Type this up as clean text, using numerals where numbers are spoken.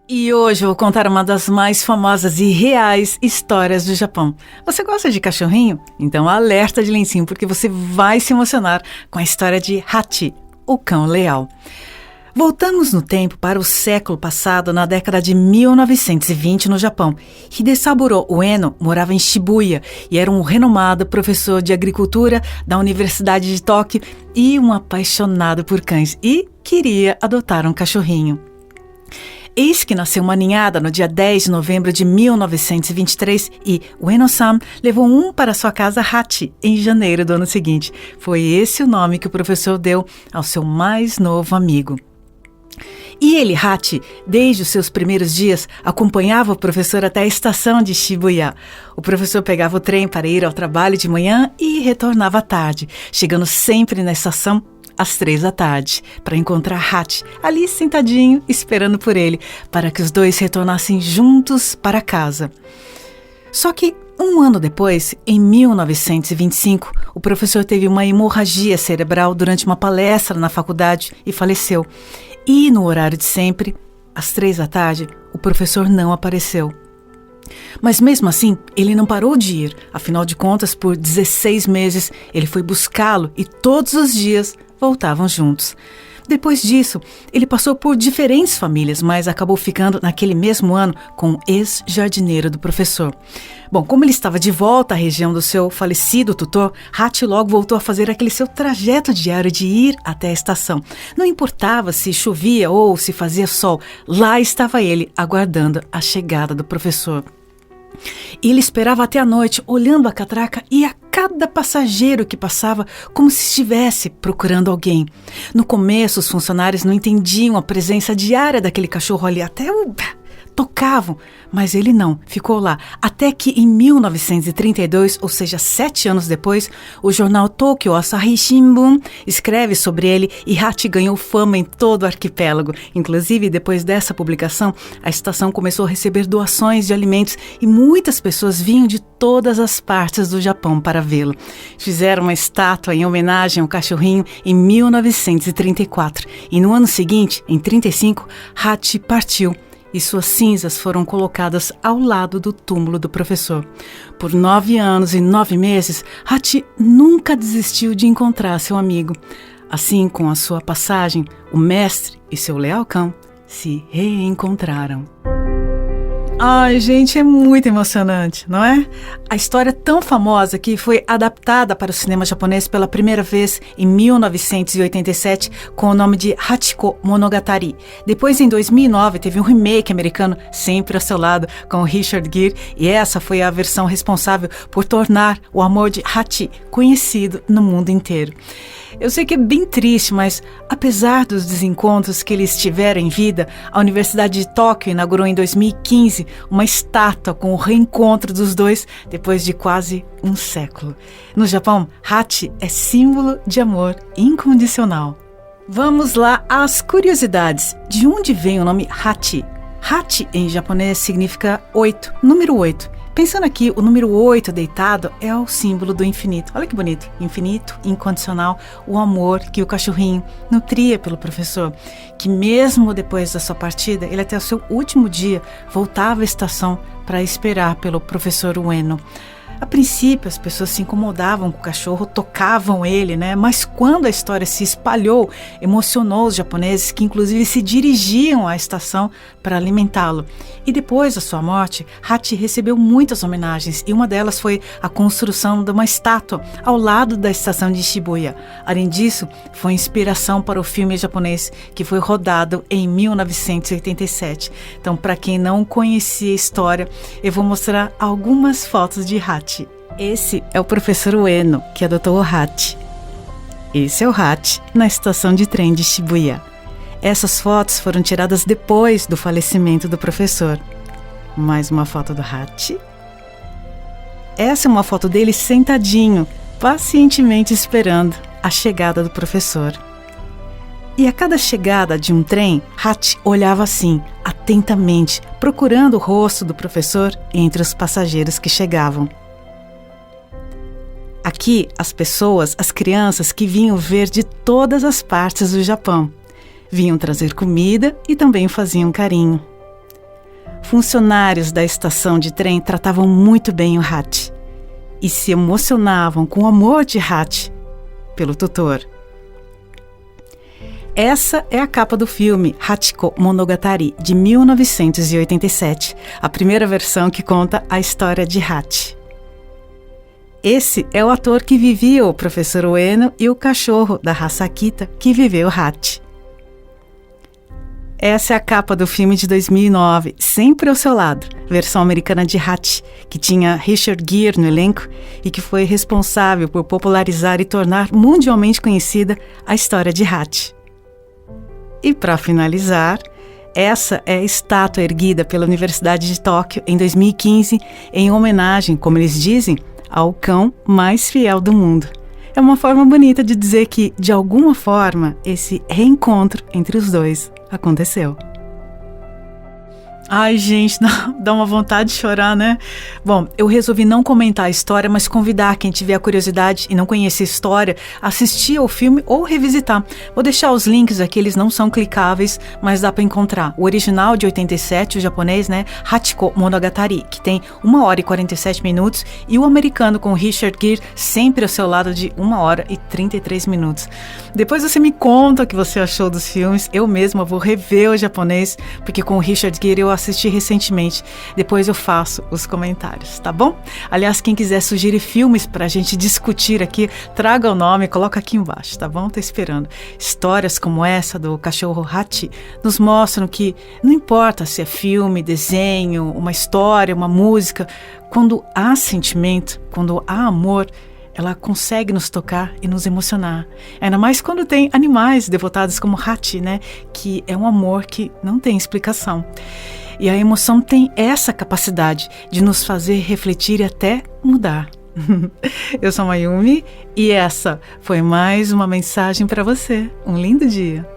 E hoje eu vou contar uma das mais famosas e reais histórias do Japão. Você gosta de cachorrinho? Então alerta de lencinho, porque você vai se emocionar com a história de Hachi, o cão leal. Voltamos no tempo para o século passado, na década de 1920 no Japão. Hidesaburo Ueno morava em Shibuya e era um renomado professor de agricultura da Universidade de Tóquio e um apaixonado por cães e queria adotar um cachorrinho. Eis que nasceu uma ninhada no dia 10 de novembro de 1923 e Ueno-san levou um para sua casa Hachi em janeiro do ano seguinte. Foi esse o nome que o professor deu ao seu mais novo amigo. E ele, Hachi, desde os seus primeiros dias, acompanhava o professor até a estação de Shibuya. O professor pegava o trem para ir ao trabalho de manhã e retornava à tarde, chegando sempre na estação às 3 da tarde, para encontrar Hachi ali sentadinho, esperando por ele, para que os dois retornassem juntos para casa. Só que um ano depois, em 1925, o professor teve uma hemorragia cerebral durante uma palestra na faculdade e faleceu. E no horário de sempre, às 3 da tarde, o professor não apareceu. Mas mesmo assim, ele não parou de ir. Afinal de contas, por 16 meses, ele foi buscá-lo e todos os dias voltavam juntos. Depois disso, ele passou por diferentes famílias, mas acabou ficando naquele mesmo ano com o ex-jardineiro do professor. Bom, como ele estava de volta à região do seu falecido tutor, Hachi logo voltou a fazer aquele seu trajeto diário de ir até a estação. Não importava se chovia ou se fazia sol, lá estava ele aguardando a chegada do professor. Ele esperava até a noite, olhando a catraca e a cada passageiro que passava como se estivesse procurando alguém. No começo, os funcionários não entendiam a presença diária daquele cachorro ali, até tocavam, mas ele não, ficou lá. Até que em 1932, ou seja, 7 anos depois, o jornal Tokyo Asahi Shimbun escreve sobre ele e Hachi ganhou fama em todo o arquipélago. Inclusive, depois dessa publicação, a estação começou a receber doações de alimentos e muitas pessoas vinham de todas as partes do Japão para vê-lo. Fizeram uma estátua em homenagem ao cachorrinho em 1934 e no ano seguinte, em 35, Hachi partiu e suas cinzas foram colocadas ao lado do túmulo do professor. Por 9 anos e 9 meses, Hachi nunca desistiu de encontrar seu amigo. Assim, com a sua passagem, o mestre e seu leal cão se reencontraram. Ai, gente, é muito emocionante, não é? A história tão famosa que foi adaptada para o cinema japonês pela primeira vez em 1987 com o nome de Hachiko Monogatari. Depois, em 2009, teve um remake americano, Sempre ao Seu Lado, com Richard Gere, e essa foi a versão responsável por tornar o amor de Hachi conhecido no mundo inteiro. Eu sei que é bem triste, mas apesar dos desencontros que eles tiveram em vida, a Universidade de Tóquio inaugurou em 2015 uma estátua com o reencontro dos dois depois de quase um século. No Japão, Hachi é símbolo de amor incondicional. Vamos lá às curiosidades. De onde vem o nome Hachi? Hachi em japonês significa 8, número 8. Pensando aqui, o número 8 deitado é o símbolo do infinito. Olha que bonito. Infinito, incondicional, o amor que o cachorrinho nutria pelo professor, que mesmo depois da sua partida, ele até o seu último dia voltava à estação para esperar pelo professor Ueno. A princípio, as pessoas se incomodavam com o cachorro, tocavam ele, né? Mas quando a história se espalhou, emocionou os japoneses que inclusive se dirigiam à estação para alimentá-lo. E depois da sua morte, Hachi recebeu muitas homenagens e uma delas foi a construção de uma estátua ao lado da estação de Shibuya. Além disso, foi inspiração para o filme japonês que foi rodado em 1987. Então, para quem não conhecia a história, eu vou mostrar algumas fotos de Hachi. Esse é o professor Ueno, que adotou o Hachi. Esse é o Hachi na estação de trem de Shibuya. Essas fotos foram tiradas depois do falecimento do professor. Mais uma foto do Hachi. Essa é uma foto dele sentadinho, pacientemente esperando a chegada do professor. E a cada chegada de um trem, Hachi olhava assim, atentamente, procurando o rosto do professor entre os passageiros que chegavam. Aqui, as pessoas, as crianças que vinham ver de todas as partes do Japão. Vinham trazer comida e também faziam carinho. Funcionários da estação de trem tratavam muito bem o Hachi e se emocionavam com o amor de Hachi pelo tutor. Essa é a capa do filme Hachiko Monogatari, de 1987, a primeira versão que conta a história de Hachi. Esse é o ator que vivia o Professor Ueno e o cachorro da raça Akita que viveu Hachi. Essa é a capa do filme de 2009, Sempre ao Seu Lado, versão americana de Hachi, que tinha Richard Gere no elenco e que foi responsável por popularizar e tornar mundialmente conhecida a história de Hachi. E para finalizar, essa é a estátua erguida pela Universidade de Tóquio em 2015 em homenagem, como eles dizem, ao cão mais fiel do mundo. É uma forma bonita de dizer que, de alguma forma, esse reencontro entre os dois aconteceu. Ai, gente, dá uma vontade de chorar, né? Bom, eu resolvi não comentar a história, mas convidar quem tiver a curiosidade e não conhecer a história, a assistir ao filme ou revisitar. Vou deixar os links aqui, eles não são clicáveis, mas dá para encontrar. O original de 87, o japonês, né? Hachiko Monogatari, que tem 1 hora e 47 minutos, e o americano com Richard Gere, sempre ao seu lado, de 1 hora e 33 minutos. Depois você me conta o que você achou dos filmes. Eu mesma vou rever o japonês, porque com o Richard Gere eu assisti recentemente. Depois eu faço os comentários, tá bom? Aliás, quem quiser sugerir filmes pra gente discutir aqui, traga o nome, coloca aqui embaixo, tá bom? Tô esperando. Histórias como essa do cachorro Hachi nos mostram que não importa se é filme, desenho, uma história, uma música, quando há sentimento, quando há amor, ela consegue nos tocar e nos emocionar. Ainda mais quando tem animais devotados como Hachi, né? Que é um amor que não tem explicação. E a emoção tem essa capacidade de nos fazer refletir e até mudar. Eu sou Mayumi e essa foi mais uma mensagem para você. Um lindo dia!